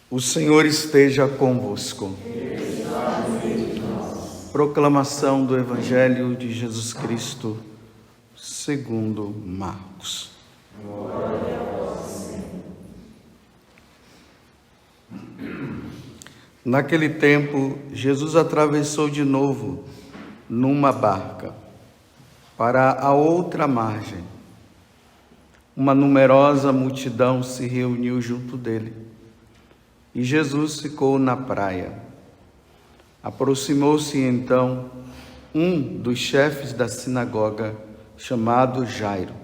O Senhor esteja convosco. Proclamação do Evangelho de Jesus Cristo, segundo Marcos. Glória a vós, Senhor. Naquele tempo, Jesus atravessou de novo numa barca para a outra margem. Uma numerosa multidão se reuniu junto dele e Jesus ficou na praia. Aproximou-se então um dos chefes da sinagoga, chamado Jairo.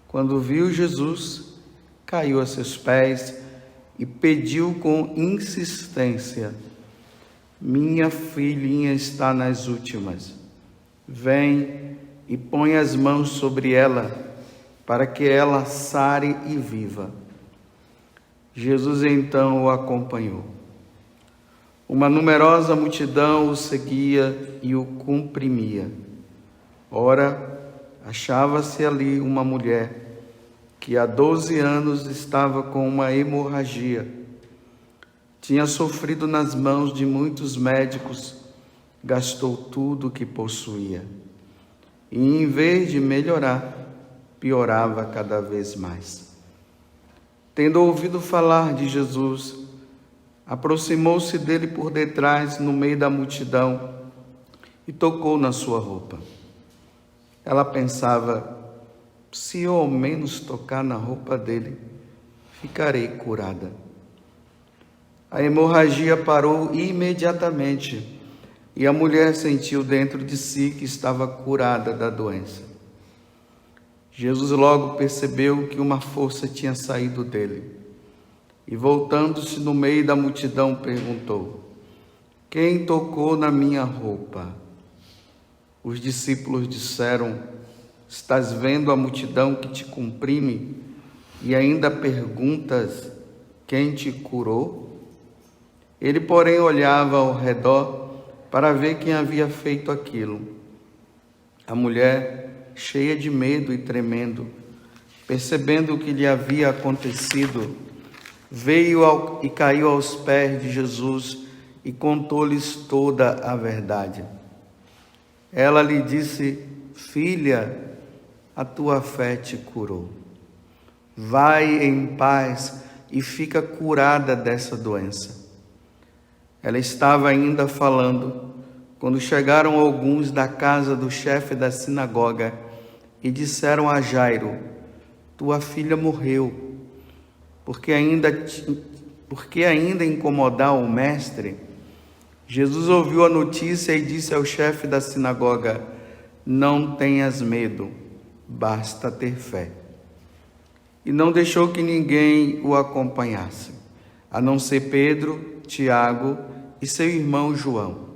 Quando viu Jesus, caiu a seus pés e pediu com insistência: minha filhinha está nas últimas. Vem e põe as mãos sobre ela, para que ela sare e viva. Jesus então o acompanhou. Uma numerosa multidão o seguia e o comprimia. Ora, achava-se ali uma mulher que há 12 anos estava com uma hemorragia. Tinha sofrido nas mãos de muitos médicos, gastou tudo o que possuía. E em vez de melhorar, piorava cada vez mais. Tendo ouvido falar de Jesus, aproximou-se dele por detrás, no meio da multidão, e tocou na sua roupa. Ela pensava: se eu ao menos tocar na roupa dele, ficarei curada. A hemorragia parou imediatamente, e a mulher sentiu dentro de si que estava curada da doença. Jesus logo percebeu que uma força tinha saído dele e, voltando-se no meio da multidão, perguntou: quem tocou na minha roupa? Os discípulos disseram: estás vendo a multidão que te comprime e ainda perguntas quem te curou? Ele, porém, olhava ao redor para ver quem havia feito aquilo. A mulher, cheia de medo e tremendo, percebendo o que lhe havia acontecido, veio e caiu aos pés de Jesus e contou-lhes toda a verdade. Ela lhe disse: filha, a tua fé te curou. Vai em paz e fica curada dessa doença. Ela estava ainda falando quando chegaram alguns da casa do chefe da sinagoga e disseram a Jairo: tua filha morreu. Por que ainda incomodar o mestre? Jesus ouviu a notícia e disse ao chefe da sinagoga: não tenhas medo, basta ter fé. E não deixou que ninguém o acompanhasse, a não ser Pedro, Tiago e seu irmão João.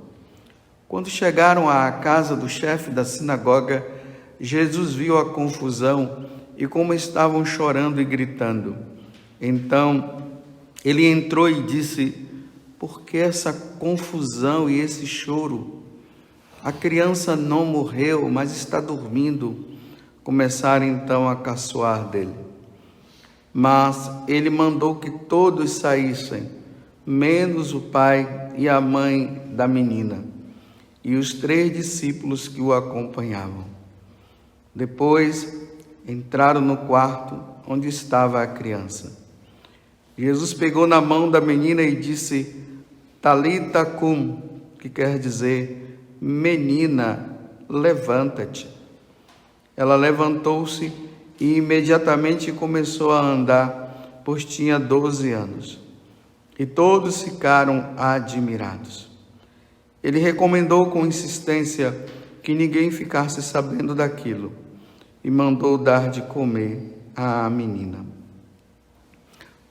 Quando chegaram à casa do chefe da sinagoga, Jesus viu a confusão e como estavam chorando e gritando. Então ele entrou e disse: por que essa confusão e esse choro? A criança não morreu, mas está dormindo. Começaram então a caçoar dele. Mas ele mandou que todos saíssem, menos o pai e a mãe da menina, e os 3 discípulos que o acompanhavam. Depois entraram no quarto onde estava a criança. Jesus pegou na mão da menina e disse: Talita cum, que quer dizer: menina, levanta-te. Ela levantou-se e imediatamente começou a andar, pois tinha 12 anos. E todos ficaram admirados. Ele recomendou com insistência que ninguém ficasse sabendo daquilo e mandou dar de comer à menina.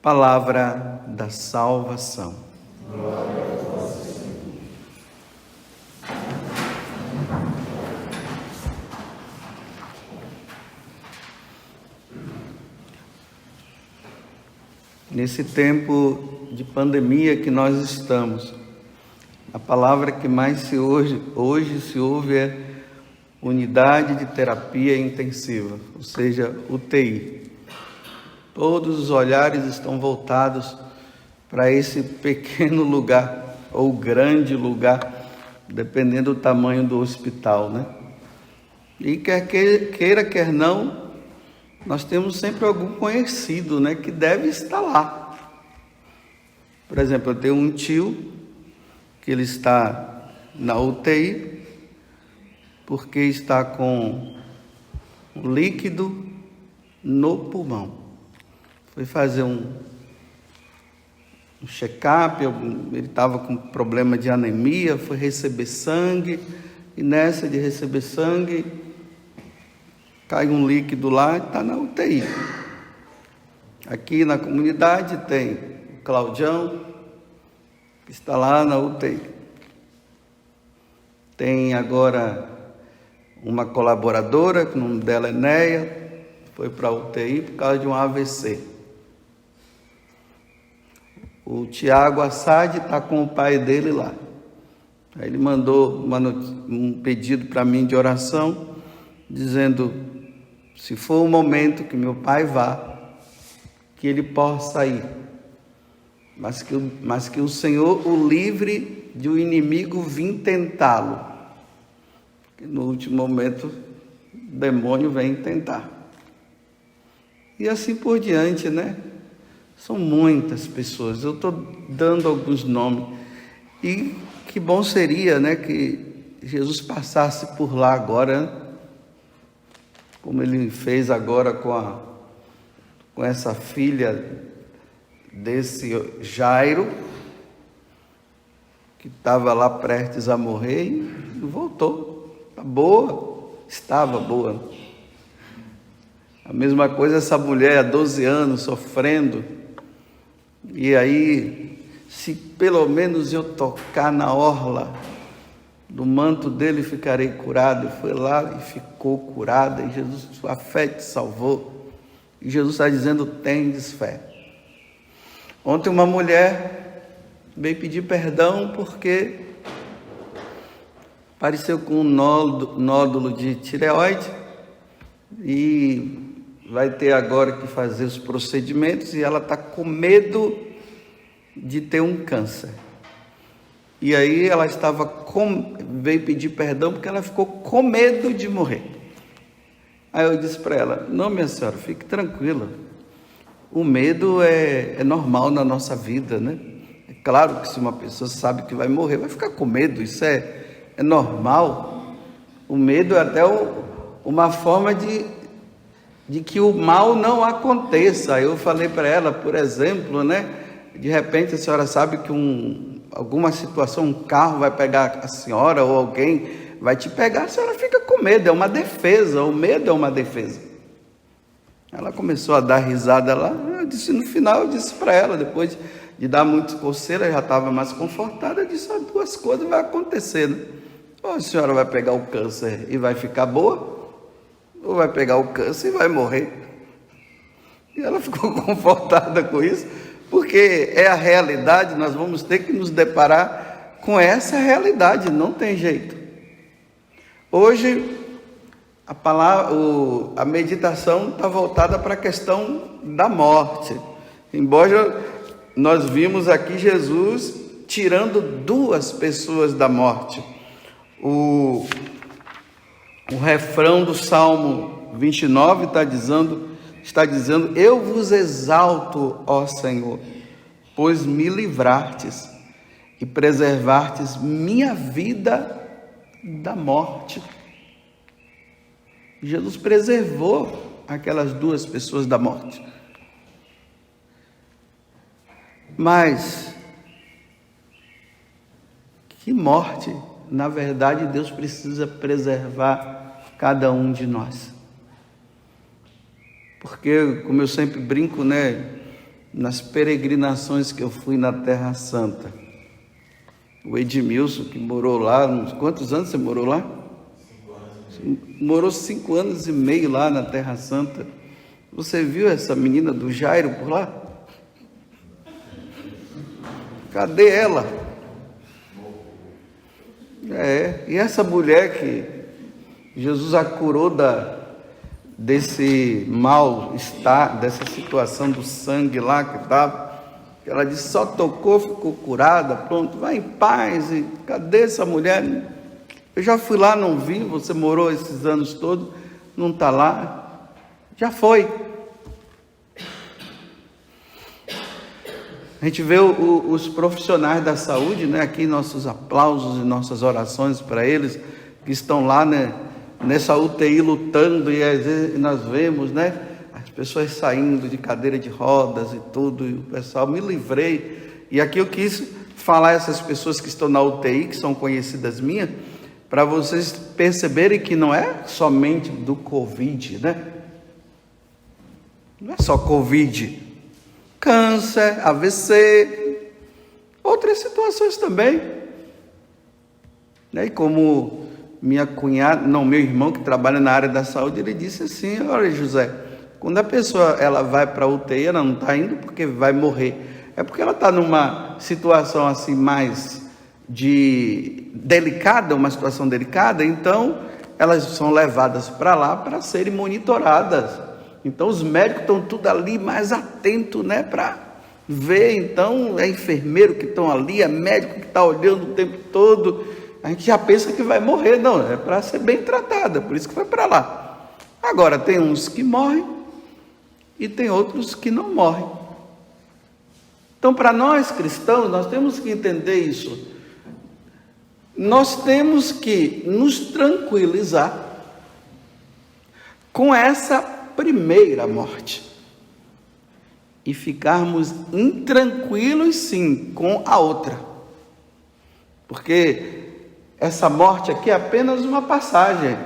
Palavra da salvação. Glória a vós, Senhor. Nesse tempo de pandemia que nós estamos, a palavra que mais hoje se ouve é unidade de terapia intensiva, ou seja, UTI. Todos os olhares estão voltados para esse pequeno lugar ou grande lugar, dependendo do tamanho do hospital, né? E quer queira, quer não, nós temos sempre algum conhecido, né, que deve estar lá. Por exemplo, eu tenho um tio que ele está na UTI porque está com um líquido no pulmão. Foi fazer um check-up, ele estava com problema de anemia, foi receber sangue, e nessa de receber sangue, cai um líquido lá e está na UTI. Aqui na comunidade tem o Claudião, que está lá na UTI. Tem agora uma colaboradora, que o nome dela é Néia, foi para a UTI por causa de um AVC. O Tiago Assad está com o pai dele lá. Aí ele mandou um pedido para mim de oração, dizendo, se for o momento que meu pai vá, que ele possa ir, mas que o Senhor o livre de o inimigo vir tentá-lo. Porque no último momento, o demônio vem tentar. E assim por diante, né? São muitas pessoas, eu estou dando alguns nomes. E que bom seria, né, que Jesus passasse por lá agora, né? Como ele fez agora com essa filha desse Jairo, que estava lá prestes a morrer e voltou. Está boa, estava boa. A mesma coisa essa mulher há 12 anos sofrendo. E aí, se pelo menos eu tocar na orla do manto dele, ficarei curado. E foi lá e ficou curada. E Jesus, sua fé te salvou. E Jesus está dizendo, tendes fé. Ontem uma mulher veio pedir perdão porque apareceu com um nódulo de tireoide e vai ter agora que fazer os procedimentos e ela está com medo de ter um câncer. E aí ela veio pedir perdão porque ela ficou com medo de morrer. Aí eu disse para ela, não, minha senhora, fique tranquila. O medo é normal na nossa vida, né? É claro que se uma pessoa sabe que vai morrer, vai ficar com medo, isso é normal. O medo é até uma forma de que o mal não aconteça. Eu falei para ela, por exemplo, né? De repente a senhora sabe que alguma situação, um carro vai pegar a senhora ou alguém vai te pegar, a senhora fica com medo, é uma defesa, o medo é uma defesa. Ela começou a dar risada lá, no final eu disse para ela, depois de dar muitos conselhos, ela já estava mais confortada, eu disse, duas coisas vai acontecer, né? Ou a senhora vai pegar o câncer e vai ficar boa, ou vai pegar o câncer e vai morrer. E ela ficou confortada com isso, porque é a realidade, nós vamos ter que nos deparar com essa realidade, não tem jeito. Hoje, a meditação está voltada para a questão da morte. Embora nós vimos aqui Jesus tirando duas pessoas da morte. O refrão do Salmo 29 está dizendo, eu vos exalto, ó Senhor, pois me livrastes e preservastes minha vida da morte. Jesus preservou aquelas duas pessoas da morte. Mas que morte? Na verdade, Deus precisa preservar cada um de nós. Porque, como eu sempre brinco, né, nas peregrinações que eu fui na Terra Santa, o Edmilson, que morou lá, quantos anos você morou lá? 5 anos. Morou 5 anos e meio lá na Terra Santa. Você viu essa menina do Jairo por lá? Cadê ela? E essa mulher que Jesus a curou desse mal-estar, dessa situação do sangue lá que estava, Ela disse, só tocou, ficou curada, pronto, vai em paz. E cadê essa mulher? Eu já fui lá, não vi, você morou esses anos todos, não está lá. Já foi. A gente vê os profissionais da saúde, né? Aqui nossos aplausos e nossas orações para eles, que estão lá, né? Nessa UTI lutando, e às vezes nós vemos, né? As pessoas saindo de cadeira de rodas e tudo, e o pessoal, me livrei. E aqui eu quis falar a essas pessoas que estão na UTI, que são conhecidas minhas, para vocês perceberem que não é somente do Covid, né? Não é só Covid. Câncer, AVC, outras situações também. E como minha cunhada, não, meu irmão que trabalha na área da saúde, ele disse assim, olha José, quando a pessoa ela vai para a UTI, ela não está indo porque vai morrer, é porque ela está numa situação assim mais delicada, uma situação delicada, então elas são levadas para lá para serem monitoradas. Então os médicos estão tudo ali mais atentos, né, para ver. Então é enfermeiro que estão ali, é médico que está olhando o tempo todo. A gente já pensa que vai morrer, não, é para ser bem tratada, por isso que foi para lá. Agora tem uns que morrem e tem outros que não morrem. Então para nós cristãos, nós temos que entender isso. Nós temos que nos tranquilizar com essa primeira morte e ficarmos intranquilos sim com a outra, porque essa morte aqui é apenas uma passagem.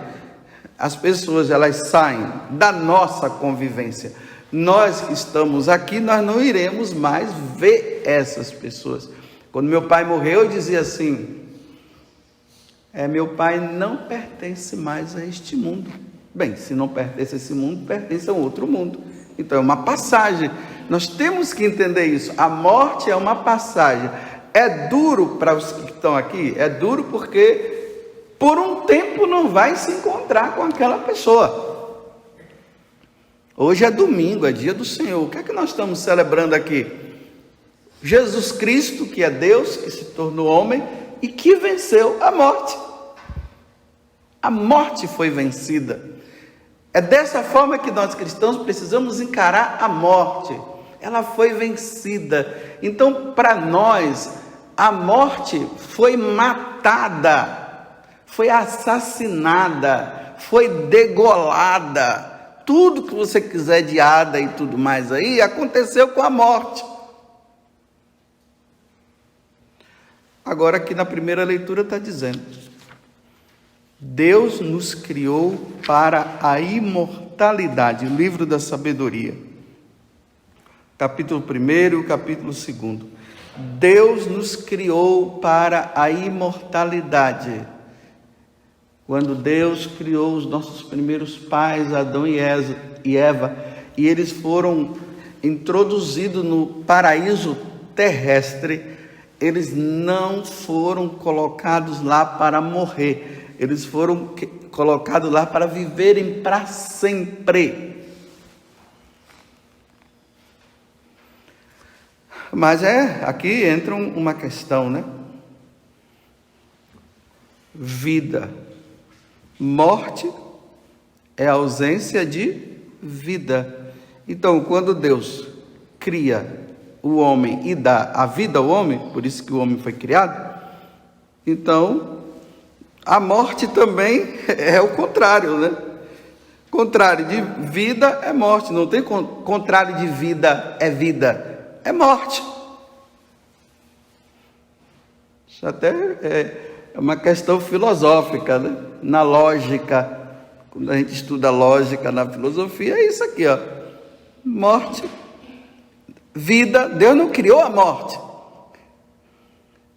As pessoas elas saem da nossa convivência, nós que estamos aqui, nós não iremos mais ver essas pessoas. Quando meu pai morreu, eu dizia assim, meu pai não pertence mais a este mundo. Bem, se não pertence a esse mundo, pertence a um outro mundo. Então é uma passagem. Nós temos que entender isso. A morte é uma passagem. É duro para os que estão aqui? É duro porque por um tempo não vai se encontrar com aquela pessoa. Hoje é domingo, é dia do Senhor. O que é que nós estamos celebrando aqui? Jesus Cristo, que é Deus, que se tornou homem e que venceu a morte. A morte foi vencida. É dessa forma que nós cristãos precisamos encarar a morte. Ela foi vencida. Então, para nós, a morte foi matada, foi assassinada, foi degolada. Tudo que você quiser de Ada e tudo mais aí, aconteceu com a morte. Agora aqui na primeira leitura está dizendo, Deus nos criou para a imortalidade, o livro da sabedoria, capítulo 1, capítulo 2. Deus nos criou para a imortalidade. Quando Deus criou os nossos primeiros pais, Adão e Eva, e eles foram introduzidos no paraíso terrestre, eles não foram colocados lá para morrer. Eles foram colocados lá para viverem para sempre. Mas aqui entra uma questão, né? Vida. Morte é ausência de vida. Então, quando Deus cria o homem e dá a vida ao homem, por isso que o homem foi criado, então a morte também é o contrário, né? Contrário de vida é morte, não tem contrário de vida, é morte. Isso até é uma questão filosófica, né? Na lógica, quando a gente estuda lógica na filosofia, é isso aqui, ó. Morte, vida. Deus não criou a morte,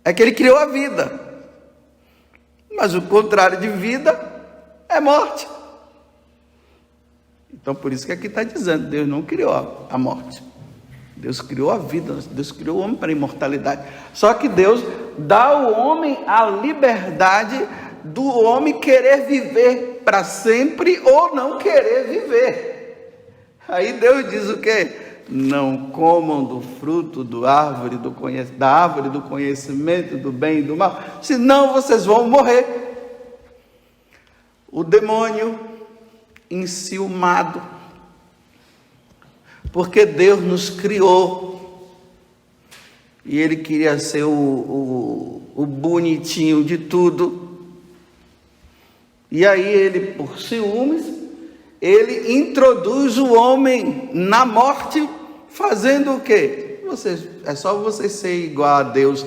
é que Ele criou a vida. Mas o contrário de vida é morte. Então, por isso que aqui está dizendo, Deus não criou a morte. Deus criou a vida, Deus criou o homem para a imortalidade. Só que Deus dá ao homem a liberdade do homem querer viver para sempre ou não querer viver. Aí Deus diz o quê? Não comam do fruto da árvore do conhecimento do bem e do mal, senão vocês vão morrer. O demônio enciumado, porque Deus nos criou e Ele queria ser o bonitinho de tudo. E aí ele, por ciúmes, ele introduz o homem na morte, fazendo o quê? É só vocês serem igual a Deus.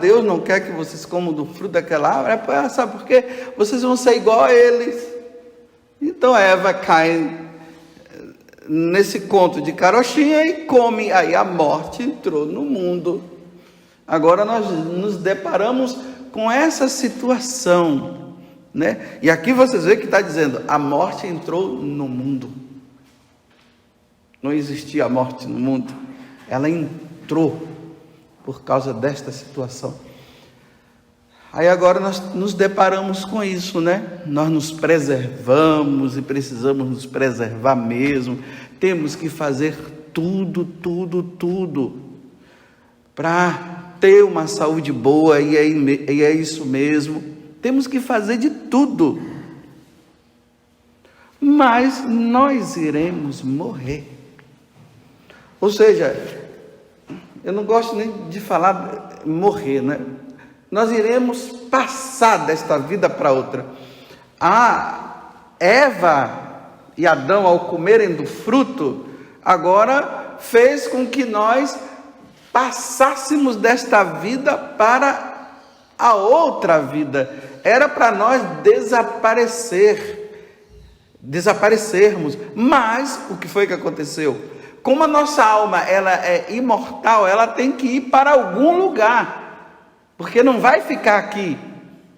Deus não quer que vocês comam do fruto daquela árvore. Sabe por quê? Vocês vão ser igual a eles. Então Eva cai nesse conto de carochinha e come. Aí a morte entrou no mundo. Agora nós nos deparamos com essa situação, né? E aqui vocês veem que está dizendo, a morte entrou no mundo. Não existia a morte no mundo, ela entrou por causa desta situação. Aí agora nós nos deparamos com isso, né? Nós nos preservamos e precisamos nos preservar mesmo. Temos que fazer tudo para ter uma saúde boa, e é isso mesmo. Temos que fazer de tudo. Mas nós iremos morrer. Ou seja, eu não gosto nem de falar morrer, né? Nós iremos passar desta vida para outra. Eva e Adão, ao comerem do fruto, agora fez com que nós passássemos desta vida para a outra vida. Era para nós desaparecermos. Mas o que foi que aconteceu? Como a nossa alma ela é imortal, ela tem que ir para algum lugar, porque não vai ficar aqui.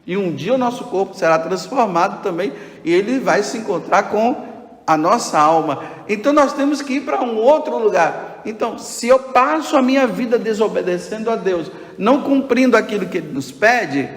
E um dia o nosso corpo será transformado também, e ele vai se encontrar com a nossa alma. Então nós temos que ir para um outro lugar. Então, se eu passo a minha vida desobedecendo a Deus, não cumprindo aquilo que Ele nos pede,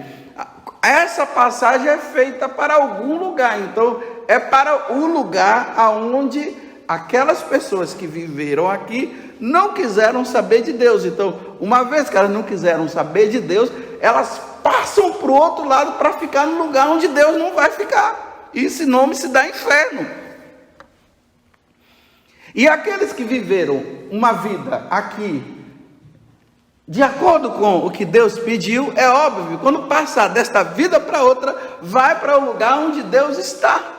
essa passagem é feita para algum lugar. Então, é para o lugar aonde aquelas pessoas que viveram aqui não quiseram saber de Deus. Então, uma vez que elas não quiseram saber de Deus, elas passam para o outro lado para ficar no lugar onde Deus não vai ficar. E esse nome se dá inferno. E aqueles que viveram uma vida aqui, de acordo com o que Deus pediu, é óbvio, quando passar desta vida para outra, vai para o lugar onde Deus está.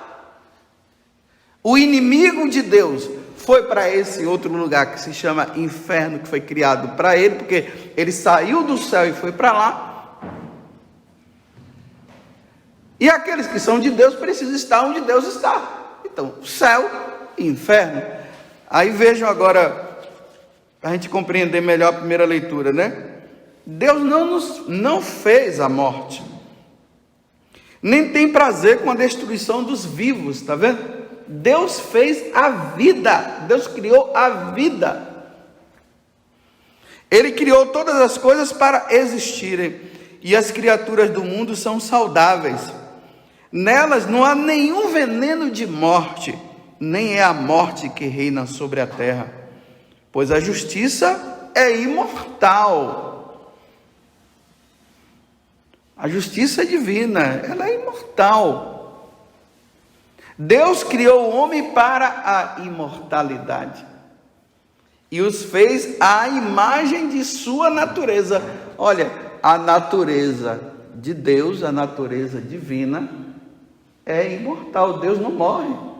O inimigo de Deus foi para esse outro lugar que se chama inferno, que foi criado para ele, porque ele saiu do céu e foi para lá. E aqueles que são de Deus precisam estar onde Deus está. Então, céu e inferno. Aí vejam agora, para a gente compreender melhor a primeira leitura, né? Deus não fez a morte, nem tem prazer com a destruição dos vivos, tá vendo? Deus fez a vida, Deus criou a vida. Ele criou todas as coisas para existirem, e as criaturas do mundo são saudáveis. Nelas não há nenhum veneno de morte, nem é a morte que reina sobre a terra, pois a justiça é imortal. A justiça divina, ela é imortal. Deus criou o homem para a imortalidade e os fez à imagem de sua natureza. Olha, a natureza de Deus, a natureza divina é imortal. Deus não morre.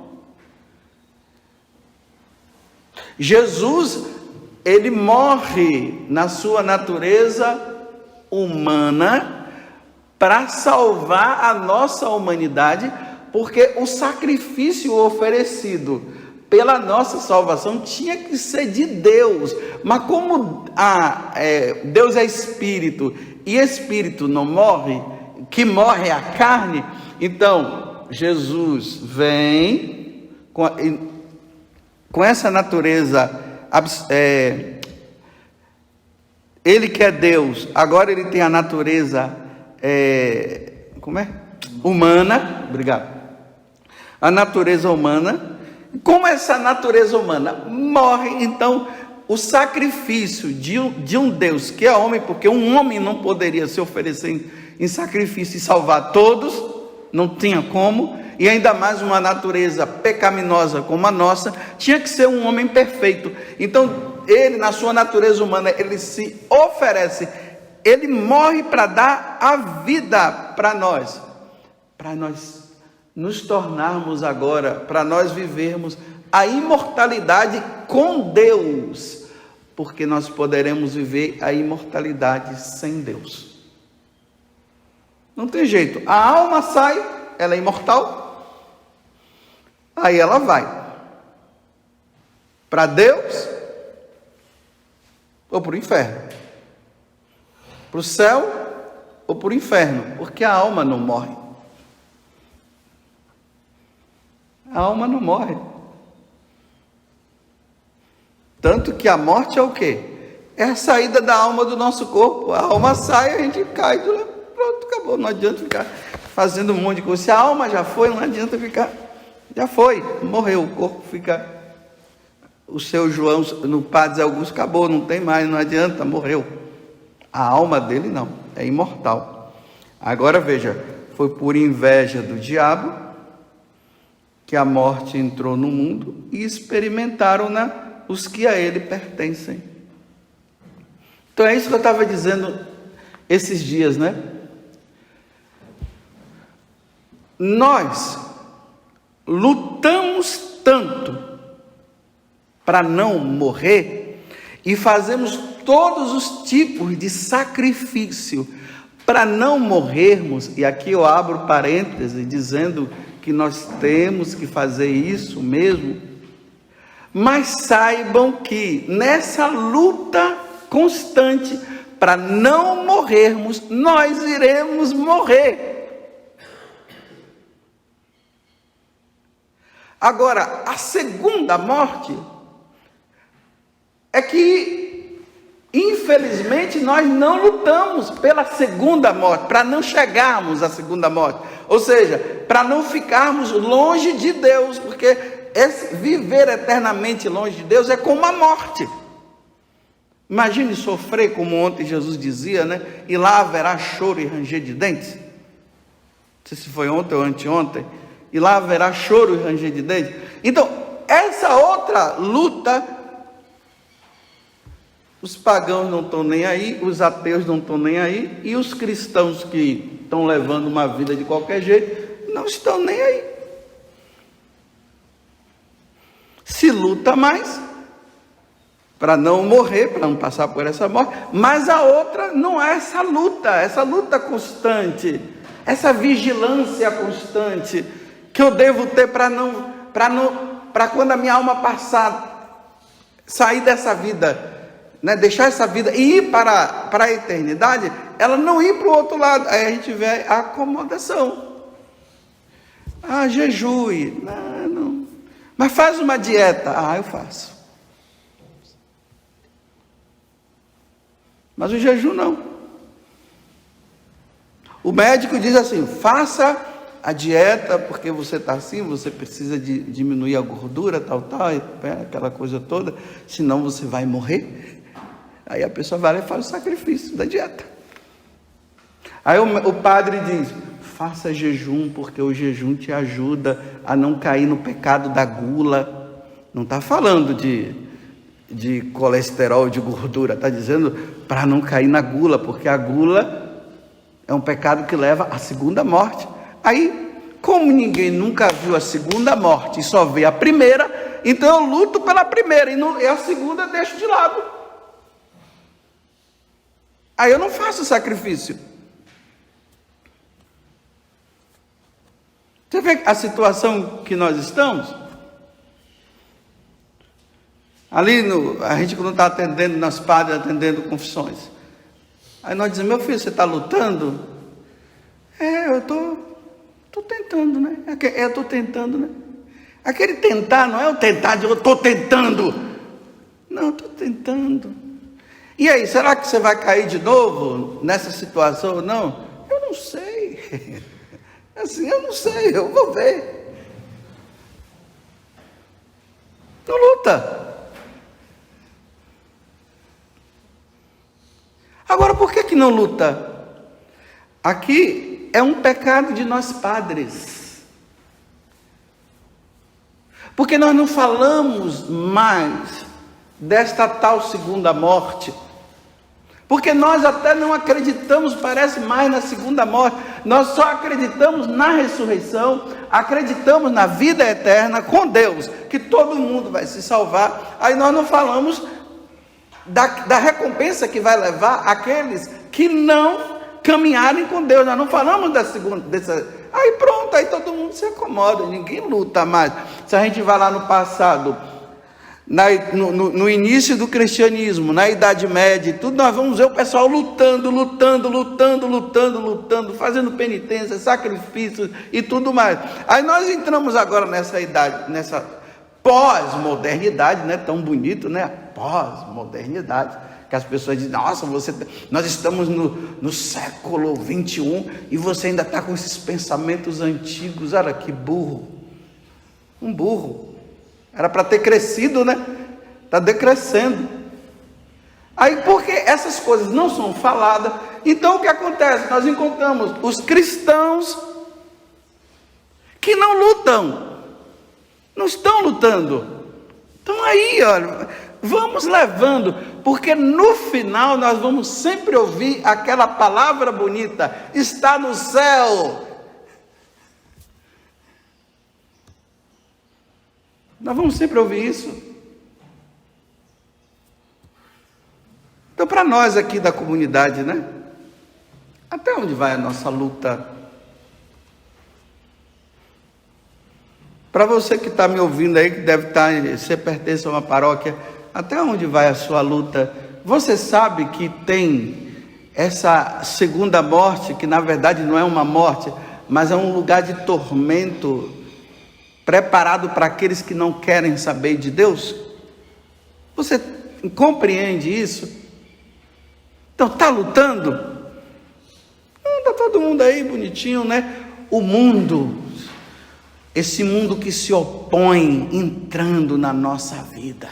Jesus, ele morre na sua natureza humana para salvar a nossa humanidade, porque o sacrifício oferecido pela nossa salvação tinha que ser de Deus. Mas como Deus é espírito e espírito não morre, que morre é a carne, então Jesus vem com essa natureza, ele que é Deus, agora ele tem a natureza humana, obrigado, a natureza humana, Como essa natureza humana morre, então o sacrifício de um Deus que é homem, porque um homem não poderia se oferecer em sacrifício e salvar todos, não tinha como, e ainda mais uma natureza pecaminosa como a nossa, tinha que ser um homem perfeito. Então ele, na sua natureza humana, ele se oferece, ele morre para dar a vida para nós nos tornarmos agora, para nós vivermos a imortalidade com Deus, porque nós poderemos viver a imortalidade sem Deus. Não tem jeito, a alma sai, ela é imortal, aí ela vai para Deus ou para o inferno, para o céu ou para o inferno, porque a alma não morre. A alma não morre. Tanto que a morte é o quê? É a saída da alma do nosso corpo. A alma sai, a gente cai, pronto, acabou. Não adianta ficar fazendo um monte de coisa. Se a alma já foi, não adianta ficar. Já foi, morreu, o corpo fica. O seu João, no Padre Augusto, acabou, não tem mais, não adianta, morreu. A alma dele não, é imortal. Agora veja, foi por inveja do diabo que a morte entrou no mundo e experimentaram-na os que a ele pertencem. Então é isso que eu estava dizendo esses dias, né? Nós lutamos tanto para não morrer e fazemos todos os tipos de sacrifício para não morrermos, e aqui eu abro parênteses dizendo que nós temos que fazer isso mesmo, mas saibam que nessa luta constante para não morrermos, nós iremos morrer. Agora, a segunda morte é que, infelizmente, nós não lutamos pela segunda morte, para não chegarmos à segunda morte. Ou seja, para não ficarmos longe de Deus, porque viver eternamente longe de Deus é como a morte. Imagine sofrer, como ontem Jesus dizia, né? E lá haverá choro e ranger de dentes. Não sei se foi ontem ou anteontem. E lá haverá choro e ranger de dentes. Então, essa outra luta, os pagãos não estão nem aí, os ateus não estão nem aí, e os cristãos que estão levando uma vida de qualquer jeito, não estão nem aí. Se luta mais para não morrer, para não passar por essa morte, mas a outra não é essa luta constante, essa vigilância constante que eu devo ter para quando a minha alma passar, sair dessa vida, né, deixar essa vida e ir para a eternidade, ela não ir para o outro lado. Aí a gente vê a acomodação. Jejue. Não. Mas faz uma dieta. Eu faço. Mas o jejum não. O médico diz assim: faça a dieta, porque você está assim, você precisa diminuir a gordura, tal, aquela coisa toda, senão você vai morrer. Aí a pessoa vai lá e faz o sacrifício da dieta. Aí o padre diz: faça jejum, porque o jejum te ajuda a não cair no pecado da gula. Não está falando de colesterol, de gordura, está dizendo para não cair na gula, porque a gula é um pecado que leva à segunda morte. Aí, como ninguém nunca viu a segunda morte e só vê a primeira, então eu luto pela primeira e a segunda eu deixo de lado. Aí eu não faço sacrifício. Você vê a situação que nós estamos? Ali, a gente quando está atendendo nas padres, atendendo confissões. Aí nós dizemos: meu filho, você está lutando? Eu estou tentando, né? Eu estou tentando, né? Aquele tentar não é o tentar de eu estou tentando. Não, estou tentando. E aí, será que você vai cair de novo nessa situação ou não? Eu não sei. Assim, eu não sei, eu vou ver. luta. Agora, por que não luta? Aqui é um pecado de nós padres. Porque nós não falamos mais desta tal segunda morte. Porque nós até não acreditamos, parece, mais na segunda morte. Nós só acreditamos na ressurreição, acreditamos na vida eterna com Deus, que todo mundo vai se salvar. Aí nós não falamos da recompensa que vai levar aqueles que não caminharem com Deus. Nós não falamos da segunda, aí pronto, aí todo mundo se acomoda, ninguém luta mais. Se a gente vai lá no passado, no início do cristianismo, na Idade Média, tudo, nós vamos ver o pessoal lutando, fazendo penitência, sacrifícios e tudo mais. Aí nós entramos agora nessa idade, nessa pós-modernidade, né? Tão bonito, né? Pós-modernidade, que as pessoas dizem, nossa, nós estamos no século 21 e você ainda está com esses pensamentos antigos. Olha que burro, um burro. Era para ter crescido, né? Está decrescendo. Aí, porque essas coisas não são faladas, então o que acontece? Nós encontramos os cristãos que não lutam, não estão lutando. Então aí, olha, vamos levando, porque no final nós vamos sempre ouvir aquela palavra bonita: está no céu. Nós vamos sempre ouvir isso. Então, para nós aqui da comunidade, né? Até onde vai a nossa luta? Para você que está me ouvindo aí, que deve estar, você pertence a uma paróquia, até onde vai a sua luta? Você sabe que tem essa segunda morte, que na verdade não é uma morte, mas é um lugar de tormento, preparado para aqueles que não querem saber de Deus? Você compreende isso? Então, está lutando? Está todo mundo aí bonitinho, né? O mundo, esse mundo que se opõe, entrando na nossa vida.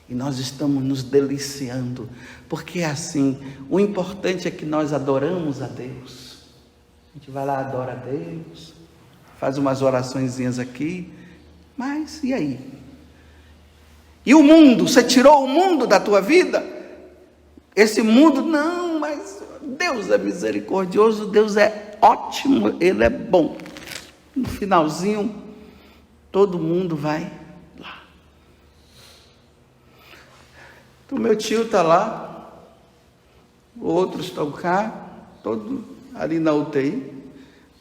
E nós estamos nos deliciando, porque é assim. O importante é que nós adoramos a Deus. A gente vai lá, adora a Deus, faz umas oraçõezinhas aqui, mas e aí? E o mundo? Você tirou o mundo da tua vida? Esse mundo, não, mas Deus é misericordioso, Deus é ótimo, Ele é bom. No finalzinho, todo mundo vai lá. Então, meu tio está lá, outros estão cá, todos ali na UTI,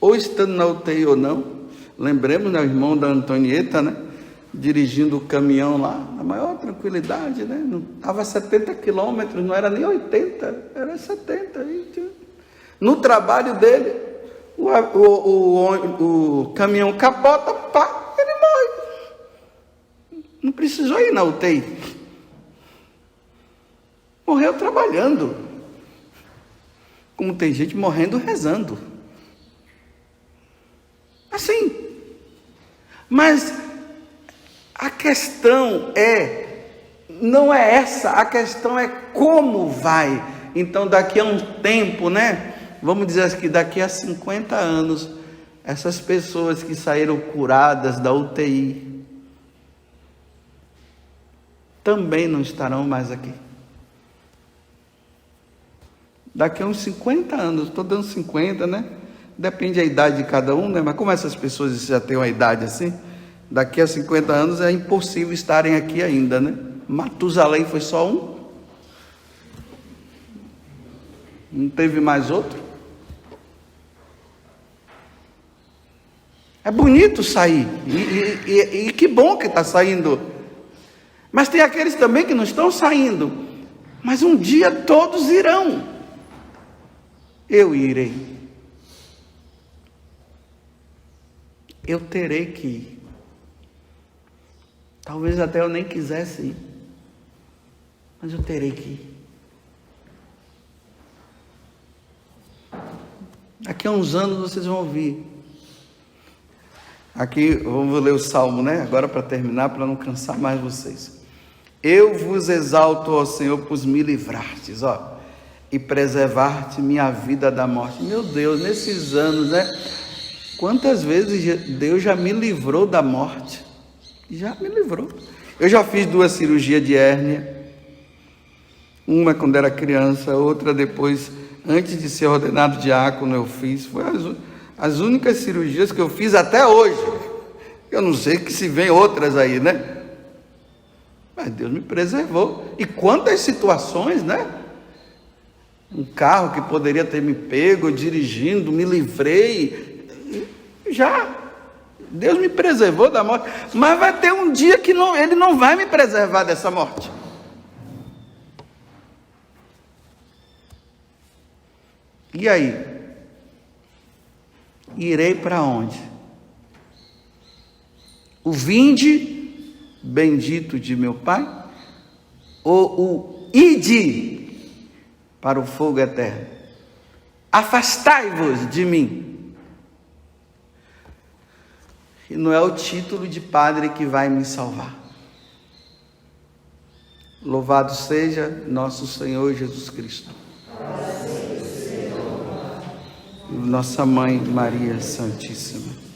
ou estando na UTI ou não. Lembremos, né, o irmão da Antonieta, né, dirigindo o caminhão lá, na maior tranquilidade, né, estava a 70 quilômetros, não era nem 80, era 70. No trabalho dele, o caminhão capota, pá, ele morre. Não precisou ir na UTI. Morreu trabalhando. Como tem gente morrendo rezando. Assim. Mas a questão não é essa, a questão é como vai. Então, daqui a um tempo, né? Vamos dizer que daqui a 50 anos, essas pessoas que saíram curadas da UTI também não estarão mais aqui. Daqui a uns 50 anos, estou dando 50, né? Depende da idade de cada um, né? Mas como essas pessoas já têm uma idade assim, daqui a 50 anos é impossível estarem aqui ainda, né? Matusalém foi só um. Não teve mais outro. É bonito sair. E que bom que está saindo. Mas tem aqueles também que não estão saindo. Mas um dia todos irão. Eu irei. Eu terei que ir. Talvez até eu nem quisesse ir. Mas eu terei que ir. Daqui a uns anos vocês vão ouvir. Aqui, vamos ler o Salmo, né? Agora para terminar, para não cansar mais vocês. Eu vos exalto, ó Senhor, por me livrartes, ó, e preservar-te minha vida da morte. Meu Deus, nesses anos, né? Quantas vezes Deus já me livrou da morte? Já me livrou. Eu já fiz 2 cirurgias de hérnia. Uma quando era criança, outra depois, antes de ser ordenado diácono, eu fiz. Foi as únicas cirurgias que eu fiz até hoje. Eu não sei que se vem outras aí, né? Mas Deus me preservou. E quantas situações, né? Um carro que poderia ter me pego dirigindo, me livrei. Já. Deus me preservou da morte. Mas vai ter um dia que Ele não vai me preservar dessa morte. E aí? Irei para onde? O vinde, bendito de meu Pai? Ou o ide para o fogo eterno? Afastai-vos de mim. E não é o título de padre que vai me salvar. Louvado seja nosso Senhor Jesus Cristo. Nossa Mãe Maria Santíssima.